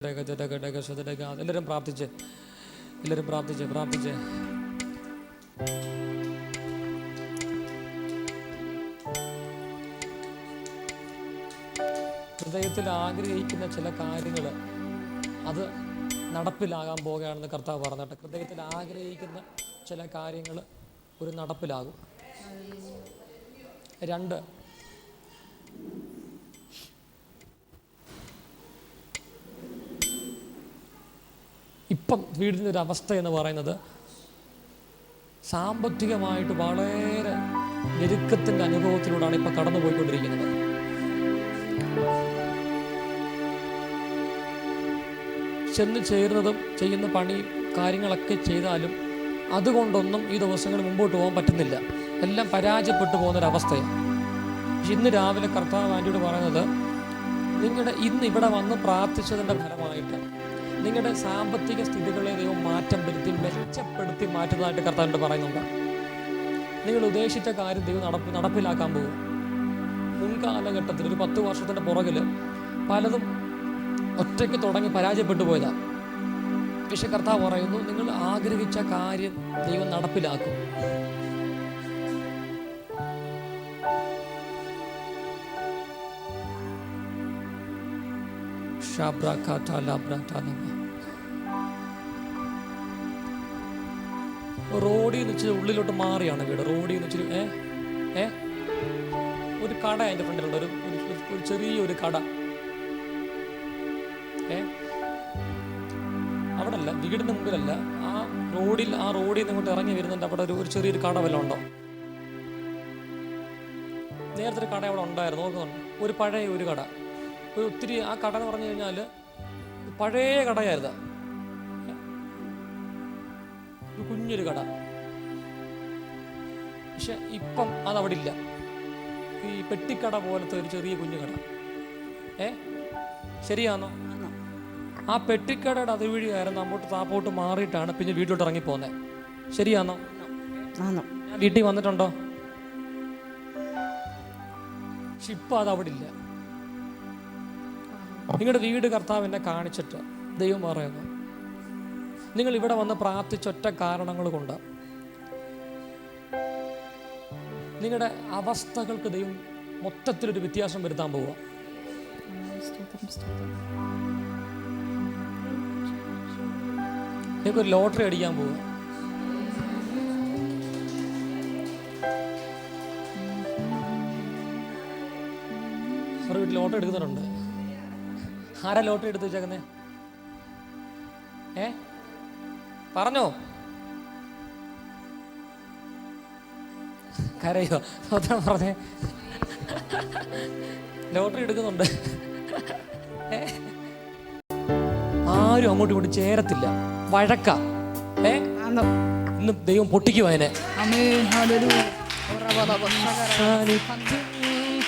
എല്ലാവരും പ്രാർത്ഥിച്ച് ഹൃദയത്തിൽ ആഗ്രഹിക്കുന്ന ചില കാര്യങ്ങൾ അത് നടപ്പിലാകാൻ പോകുകയാണെന്ന് കർത്താവ് പറഞ്ഞിട്ട്, ഹൃദയത്തിൽ ആഗ്രഹിക്കുന്ന ചില കാര്യങ്ങൾ ഒരു നടപ്പിലാകും. 2, ഇപ്പം വീടിൻ്റെ ഒരു അവസ്ഥ എന്ന് പറയുന്നത് സാമ്പത്തികമായിട്ട് വളരെ ഞെരുക്കത്തിൻ്റെ അനുഭവത്തിലൂടെയാണ് ഇപ്പം കടന്നു പോയിക്കൊണ്ടിരിക്കുന്നത്. ചെന്ന് ചേരുന്നതും ചെയ്യുന്ന പണിയും കാര്യങ്ങളൊക്കെ ചെയ്താലും അതുകൊണ്ടൊന്നും ഈ ദിവസങ്ങൾ മുമ്പോട്ട് പോകാൻ പറ്റുന്നില്ല. എല്ലാം പരാജയപ്പെട്ടു പോകുന്നൊരവസ്ഥയാണ്. പക്ഷെ ഇന്ന് രാവിലെ കർത്താവ് ആൻ്റിയോട് പറയുന്നത്, നിങ്ങളുടെ ഇന്ന് ഇവിടെ വന്ന് പ്രാർത്ഥിച്ചതിൻ്റെ ഫലമായിട്ട് നിങ്ങളുടെ സാമ്പത്തിക സ്ഥിതികളെ ദൈവം മാറ്റം വരുത്തി മെച്ചപ്പെടുത്തി മാറ്റുന്നതായിട്ട് കർത്താവിനോട് പറയുന്നുണ്ട്. നിങ്ങൾ ഉദ്ദേശിച്ച കാര്യം ദൈവം നടപ്പിലാക്കാൻ പോകും. മുൻകാലഘട്ടത്തിൽ ഒരു 10 വർഷത്തിൻ്റെ പുറകിൽ പലതും ഒറ്റയ്ക്ക് തുടങ്ങി പരാജയപ്പെട്ടു പോയതാണ്. പക്ഷെ കർത്താവ് പറയുന്നു, നിങ്ങൾ ആഗ്രഹിച്ച കാര്യം ദൈവം നടപ്പിലാക്കും. റോഡിൽ നിന്ന് ഇച്ചിരി ഉള്ളിലോട്ട് മാറിയാണ് വീട്. റോഡിൽ നിന്ന് ഇച്ചിരി ഒരു കട അതിൻ്റെ ഫ്രണ്ടിലുണ്ട്, ഒരു ചെറിയൊരു കട. അവിടെ അല്ല, വീടിൻ്റെ മുമ്പിലല്ല, ആ റോഡിൽ നിന്ന് ഇങ്ങോട്ട് ഇറങ്ങി വരുന്നുണ്ട്. അവിടെ ഒരു ചെറിയൊരു കട വല്ലതും ഉണ്ടോ? നേരത്തെ ഒരു കട അവിടെ ഉണ്ടായിരുന്നു, നോക്കുന്നുണ്ട്. ഒരു പഴയ ഒരു കട, ഒത്തിരി. ആ കട എന്ന് പറഞ്ഞു കഴിഞ്ഞാൽ പഴയ കടയായിരുന്നു, ഒരു കുഞ്ഞൊരു കട. പക്ഷെ ഇപ്പം അതവിടെ ഇല്ല. ഈ പെട്ടിക്കട പോലത്തെ ഒരു ചെറിയ കുഞ്ഞു കട. ശരിയാണോ? ആ പെട്ടിക്കടയുടെ അതുവഴിയായിരുന്നു അങ്ങോട്ട് താപ്പോട്ട് മാറിയിട്ടാണ് പിന്നെ വീട്ടിലോട്ട് ഇറങ്ങി പോകുന്നത്. ശരിയാണോ? ഞാൻ വീട്ടിൽ വന്നിട്ടുണ്ടോ? പക്ഷെ ഇപ്പം അതവിടെ ഇല്ല. നിങ്ങളുടെ വീട് കർത്താവ് എന്നെ കാണിച്ചിട്ട് ദൈവം പറയുന്നു, നിങ്ങൾ ഇവിടെ വന്ന് പ്രാർത്ഥിച്ചൊറ്റ കാരണങ്ങൾ കൊണ്ട് നിങ്ങളുടെ അവസ്ഥകൾക്ക് ദൈവം മൊത്തത്തിലൊരു വ്യത്യാസം വരുത്താൻ പോവുക. നിങ്ങൾക്കൊരു ലോട്ടറി അടിക്കാൻ പോവുക. ഒരു വീട്ടിൽ ലോട്ടറി എടുക്കുന്നുണ്ട്. ആരാ ലോട്ടറി എടുത്ത് വെച്ചേക്കുന്നേ? പറഞ്ഞോ? കരയോ? പറഞ്ഞേ. ലോട്ടറി എടുക്കുന്നുണ്ട്. ആരും അങ്ങോട്ടും ഇങ്ങോട്ടും ചേരത്തില്ല, വഴക്ക. ഇന്ന് ദൈവം പൊട്ടിക്കും അതിനെ.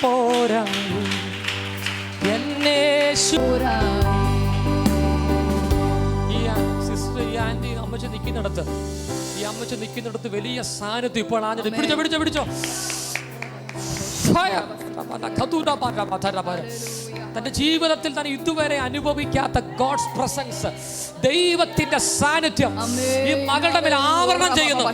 പോരാ അമ്മച്ച നിൽക്കുന്നിടത്ത് വലിയ സാന്നിധ്യം ഇപ്പോൾ പിടിച്ചോ. തന്റെ ജീവിതത്തിൽ തന്നെ ഇതുവരെ അനുഭവിക്കാത്ത ഗോഡ്സ് പ്രസൻസ്, ദൈവത്തിന്റെ സാന്നിധ്യം ഈ മകളുടെ മേൽ ആവരണം ചെയ്യുന്നു.